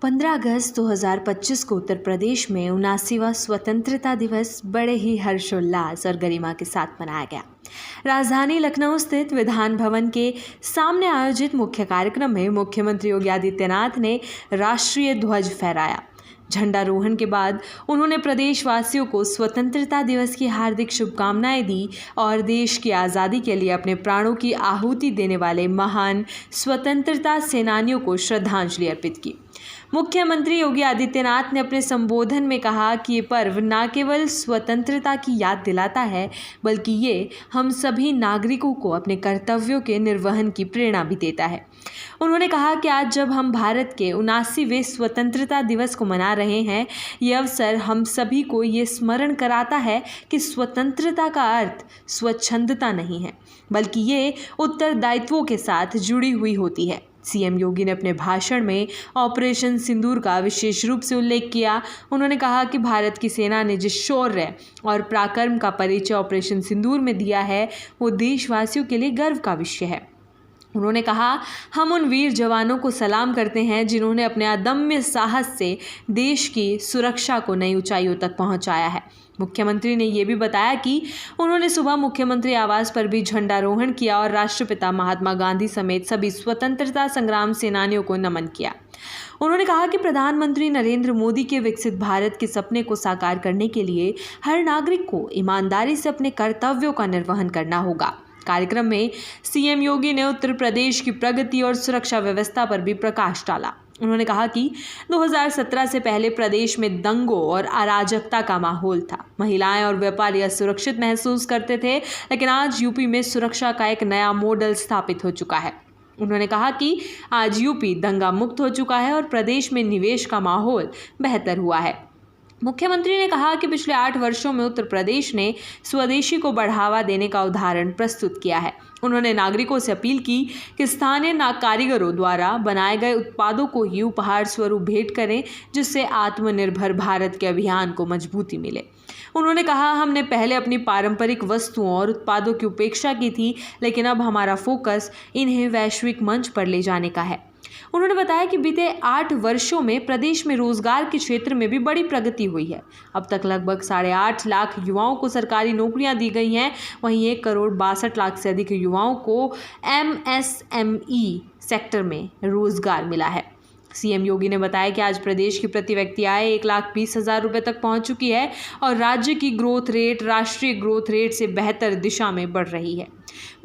15 अगस्त 2025 को उत्तर प्रदेश में 79वां स्वतंत्रता दिवस बड़े ही हर्षोल्लास और गरिमा के साथ मनाया गया। राजधानी लखनऊ स्थित विधान भवन के सामने आयोजित मुख्य कार्यक्रम में मुख्यमंत्री योगी आदित्यनाथ ने राष्ट्रीय ध्वज फहराया। झंडारोहण के बाद उन्होंने प्रदेशवासियों को स्वतंत्रता दिवस की हार्दिक शुभकामनाएं दी और देश की आज़ादी के लिए अपने प्राणों की आहुति देने वाले महान स्वतंत्रता सेनानियों को श्रद्धांजलि अर्पित की। मुख्यमंत्री योगी आदित्यनाथ ने अपने संबोधन में कहा कि ये पर्व न केवल स्वतंत्रता की याद दिलाता है, बल्कि ये हम सभी नागरिकों को अपने कर्तव्यों के निर्वहन की प्रेरणा भी देता है। उन्होंने कहा कि आज जब हम भारत के 79वें स्वतंत्रता दिवस को मना रहे हैं, ये अवसर हम सभी को ये स्मरण कराता है कि स्वतंत्रता का अर्थ स्वच्छंदता नहीं है, बल्कि ये उत्तरदायित्वों के साथ जुड़ी हुई होती है। सीएम योगी ने अपने भाषण में ऑपरेशन सिंदूर का विशेष रूप से उल्लेख किया। उन्होंने कहा कि भारत की सेना ने जिस शौर्य और पराक्रम का परिचय ऑपरेशन सिंदूर में दिया है, वो देशवासियों के लिए गर्व का विषय है। उन्होंने कहा, हम उन वीर जवानों को सलाम करते हैं जिन्होंने अपने अदम्य साहस से देश की सुरक्षा को नई ऊंचाइयों तक पहुंचाया है। मुख्यमंत्री ने यह भी बताया कि उन्होंने सुबह मुख्यमंत्री आवास पर भी झंडारोहण किया और राष्ट्रपिता महात्मा गांधी समेत सभी स्वतंत्रता संग्राम सेनानियों को नमन किया। उन्होंने कहा कि प्रधानमंत्री नरेंद्र मोदी के विकसित भारत के सपने को साकार करने के लिए हर नागरिक को ईमानदारी से अपने कर्तव्यों का निर्वहन करना होगा। कार्यक्रम में सीएम योगी ने उत्तर प्रदेश की प्रगति और सुरक्षा व्यवस्था पर भी प्रकाश डाला। उन्होंने कहा कि 2017 से पहले प्रदेश में दंगों और अराजकता का माहौल था। महिलाएं और व्यापारी असुरक्षित महसूस करते थे, लेकिन आज यूपी में सुरक्षा का एक नया मॉडल स्थापित हो चुका है। उन्होंने कहा कि आज यूपी दंगा मुक्त हो चुका है और प्रदेश में निवेश का माहौल बेहतर हुआ है। मुख्यमंत्री ने कहा कि पिछले 8 वर्षों में उत्तर प्रदेश ने स्वदेशी को बढ़ावा देने का उदाहरण प्रस्तुत किया है। उन्होंने नागरिकों से अपील की कि स्थानीय कारीगरों द्वारा बनाए गए उत्पादों को ही उपहार स्वरूप भेंट करें, जिससे आत्मनिर्भर भारत के अभियान को मजबूती मिले। उन्होंने कहा, हमने पहले अपनी पारंपरिक वस्तुओं और उत्पादों की उपेक्षा की थी, लेकिन अब हमारा फोकस इन्हें वैश्विक मंच पर ले जाने का है। उन्होंने बताया कि बीते 8 वर्षों में प्रदेश में रोजगार के क्षेत्र में भी बड़ी प्रगति हुई है। अब तक लगभग 8.5 लाख युवाओं को सरकारी नौकरियां दी गई हैं। वहीं 1,62,00,000 से अधिक युवाओं को MSME सेक्टर में रोजगार मिला है। सीएम योगी ने बताया कि आज प्रदेश की प्रति व्यक्ति आय 1,20,000 रुपये तक पहुंच चुकी है और राज्य की ग्रोथ रेट राष्ट्रीय ग्रोथ रेट से बेहतर दिशा में बढ़ रही है।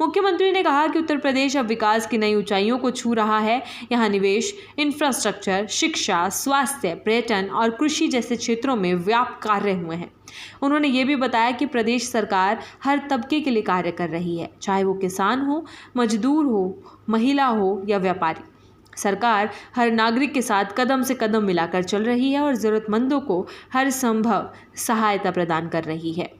मुख्यमंत्री ने कहा कि उत्तर प्रदेश अब विकास की नई ऊंचाइयों को छू रहा है। यहाँ निवेश, इंफ्रास्ट्रक्चर, शिक्षा, स्वास्थ्य, पर्यटन और कृषि जैसे क्षेत्रों में व्यापक कार्य हुए हैं। उन्होंने ये भी बताया कि प्रदेश सरकार हर तबके के लिए कार्य कर रही है, चाहे वो किसान हो, मजदूर हो, महिला हो या व्यापारी। सरकार हर नागरिक के साथ कदम से कदम मिलाकर चल रही है और ज़रूरतमंदों को हर संभव सहायता प्रदान कर रही है।